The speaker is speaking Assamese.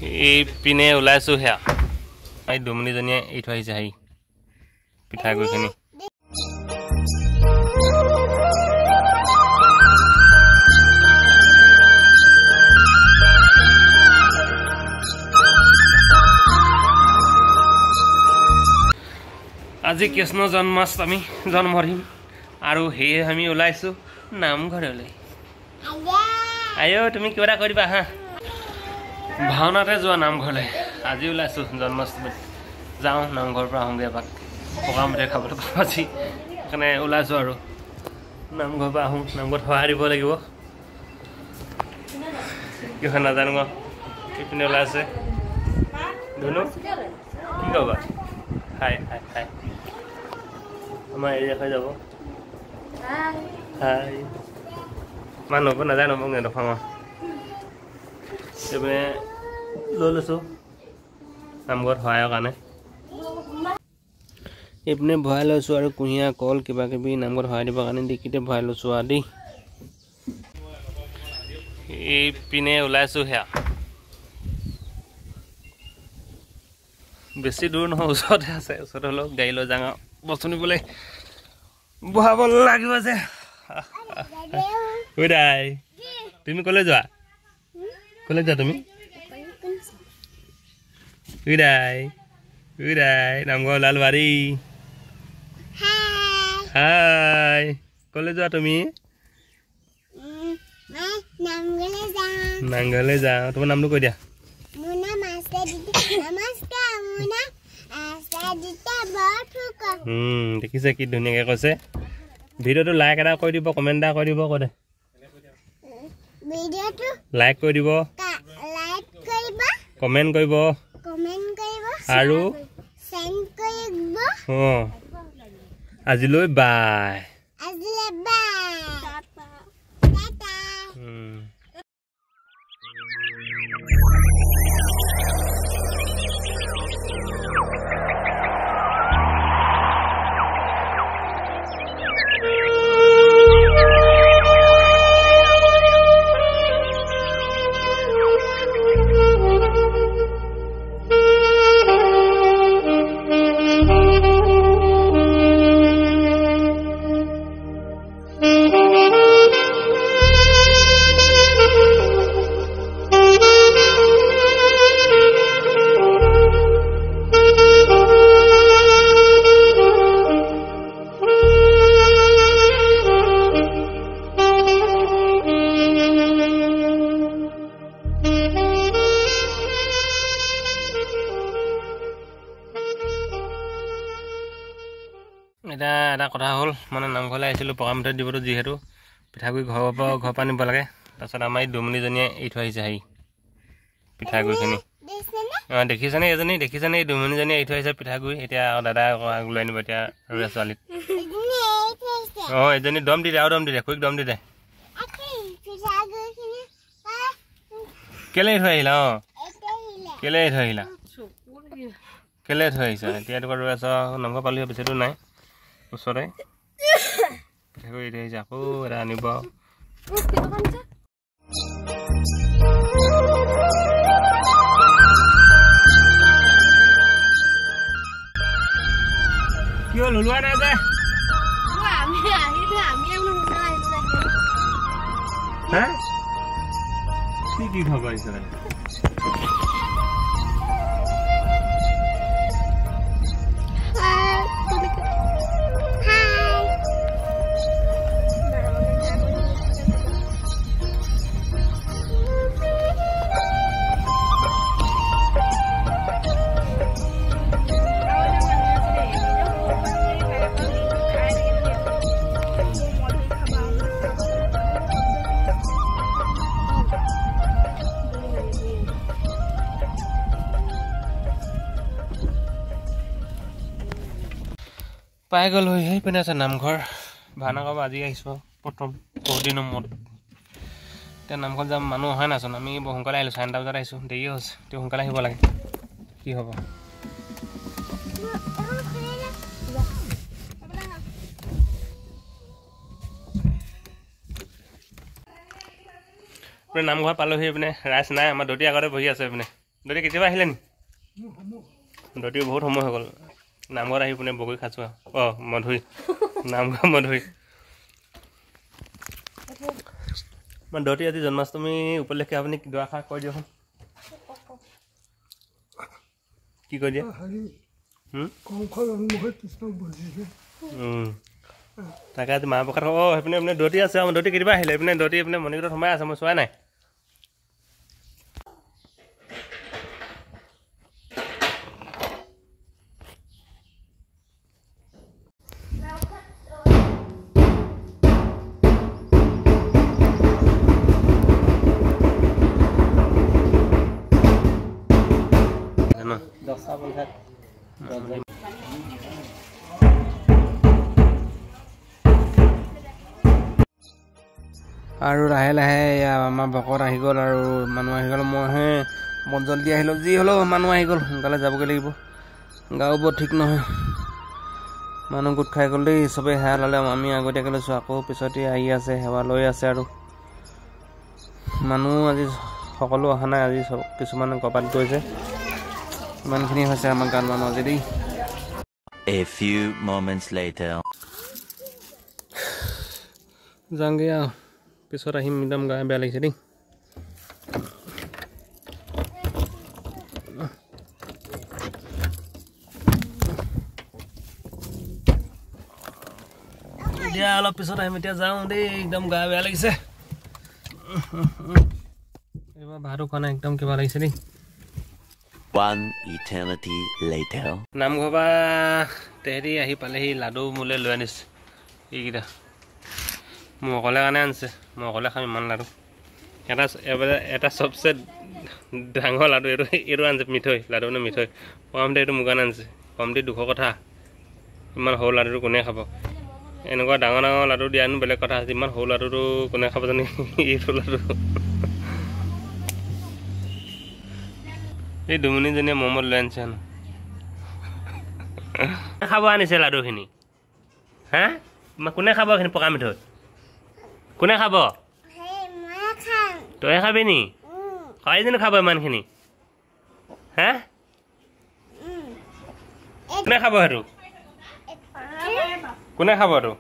এইপিনে ওলাইছোঁ সেয়া এই দুমনিজনীয়ে এৰি থৈ আহিছে হেৰি পিঠাগুড়িখিনি। আজি কৃষ্ণ জন্মাষ্টমী জন্মদিন আৰু সেয়ে আমি ওলাইছোঁ নামঘৰলৈ। আইঅ তুমি কিবা এটা কৰিবা হা। ভাওনাতে যোৱা নামঘৰলৈ আজি ওলাইছোঁ জন্মাষ্টমীত। যাওঁ নামঘৰৰ পৰা আহোঁগৈ এপাক পকা মিঠাই খাবলৈ পাওঁ আজি, সেইকাৰণে ওলাইছোঁ আৰু নামঘৰৰ পৰা আহোঁ। নামঘৰত সহায় দিব লাগিব কি হয় নাজানো। এইপিনে ওলাইছে ধুনু কি ক'বা? হাই হাই হাই আমাৰ এৰিয়া হৈ যাব। হাই মানুহ হ'ব নাজানো মোক নেদেখাওঁ মই। এইপিনে লৈ লৈছোঁ নামঘৰত সহায়ৰ কাৰণে। এইপিনে ভৰাই লৈছোঁ আৰু কুঁহিয়াৰ কল কিবা কিবি নামঘৰত সহায় দিবৰ কাৰণে ডিকিতে ভৰাই লৈছোঁ আৰু দেই। এইপিনে ওলাইছোঁ সেয়া বেছি দূৰ নহয়, ওচৰতে আছে। ওচৰতে হ'লেও গাড়ী লৈ যাওঁ আৰু বস্তু নিবলৈ বহাব লাগিব যে। দাই তুমি ক'লৈ যোৱা? ক'লৈ যোৱা তুমি? দাই নামঘৰ ওলালো বাৰী। হাই ক'লৈ যোৱা তুমি? নামঘৰলৈ যাওঁ। তোমাৰ নামটো কৈ দিয়া। দেখিছে কি ধুনীয়াকৈ কৈছে। ভিডিঅ'টো লাইক এটা কৰি দিব, কমেণ্ট এটা কৰি দিব। কৈ দে লাইক কৰি দিব, কমেণ্ট কৰিব আৰু আজিলৈ বাই। এটা কথা হ'ল মানে নামঘৰলৈ আহিছিলোঁ পকা মিঠাই দিবতো, যিহেতু পিঠাগুড়ি ঘৰৰ পৰা নিব লাগে। তাৰপিছত আমাৰ এই দুমনিজনীয়ে এৰি থৈ আহিছে হেৰি পিঠাগুড়িখিনি। দেখিছেনে এজনী? দেখিছেনে এই দুমনিজনীয়ে এৰি থৈ আহিছে পিঠাগুড়ি। এতিয়া দাদাই লৈ আনিব এতিয়া ৰৈ ছোৱালীক। এজনী দম দি দে আৰু দম দি দে, খুৰীক দম দি দে। কেলে থৈ আহিলা? কেলে থৈ আহিলা? কেলে থৈ আহিছা? এতিয়া এটুকুৰা ৰৈ আছ। নামঘৰ পালোহি, বেছি দূৰ নাই, ওচৰতে পিঠাগুড়ি এৰি থৈ আহিছে। আকৌ এটা আনিব। কি হ'ল ওলোৱা নাই যে? কি খবৰ আহিছে? পাই গ'লো। সেইপিনে আছে নামঘৰ। ভাওনা কৰিব আজি আহিছোঁ প্ৰথম বহুত দিনৰ মূৰত। এতিয়া নামঘৰত যাম, মানুহ অহাই নাচোন। আমি বহু সোনকালে আহিলোঁ, 9:30 বজাত আহিছোঁ। দেৰি হৈছে, এতিয়া সোনকালে আহিব লাগে। কি হ'ব? নামঘৰ পালোহি। এইপিনে ৰাইজ নাই, আমাৰ দতি আগতে বহি আছে। এইপিনে দতি কেতিয়াবা আহিলে নি দতি বহুত সময় হৈ গ'ল নামঘৰত আহি পিনে বগৰী খাইছোঁ মধুৰি নামঘৰ মধুৰি দতি আজি জন্মাষ্টমী উপলক্ষে আপুনি দুআষাৰ কৈ দিয়কচোন কি কৈ দিয়ে তাকে আজি মাহ প্ৰসাদ সেইপিনে এইপিনে দতি আছে আমাৰ দতি কেতিয়াবা আহিলে এইপিনে দতি এইপিনে মণিকূটত সোমাই আছে মই চোৱাই নাই আৰু লাহে লাহে আমাৰ ভকত আহি গ'ল আৰু মানুহ আহি গ'ল মইহে মন জলদি আহিলোঁ যি হ'লেও মানুহ আহি গ'ল সোনকালে যাবগৈ লাগিব গাঁও বৰ ঠিক নহয় মানুহ গোট খাই গ'ল দেই চবেই সেৱা ল'লে আমি আগতীয়াকৈ লৈছোঁ আকৌ পিছতে আহি আছে সেৱা লৈ আছে আৰু মানুহ আজি সকলো অহা নাই আজি চব কিছুমানে ক'ৰবাত গৈছে ইমানখিনি হৈছে আমাৰ গাঁৱত মানুহ আজি দেই A few moments later যাওঁগৈ আৰু পিছত আহিম একদম গা বেয়া লাগিছে দেই এতিয়া অলপ পিছত আহিম এতিয়া যাওঁ দেই একদম গা বেয়া লাগিছে এইবাৰ ভাতো খোৱা নাই একদম কিবা লাগিছে দেই One eternity later নামঘৰ পৰা তেহেঁতি আহি পালেহি লাডু মোলৈ লৈ আনিছে এইকেইটা মই অকলে কাৰণে আনিছে মই অকলে খাম ইমান লাডু এটা চবচে ডাঙৰ লাডু এইটো আনিছে মিঠৈ লাডু মানে মিঠৈ কমতে এইটো মোৰ কাৰণে আনিছে কমতে 200 কথা ইমান সৰু লাডুটো কোনে খাব এনেকুৱা ডাঙৰ ডাঙৰ লাডু দিয়ানো বেলেগ কথা আছে ইমান সৰু লাডুটো কোনে খাব জানি এইটো লাডু এই দুমুনিজনীয়ে মমত লৈ আনিছে হেনো খাব আনিছে লাডুখিনি হা কোনে খাব এইখিনি পকা মিঠৈ কোনে খাব তই খাবি নি কাইজনী খাব ইমানখিনি হা কোনে খাব সেইটো কোনে খাব এইটো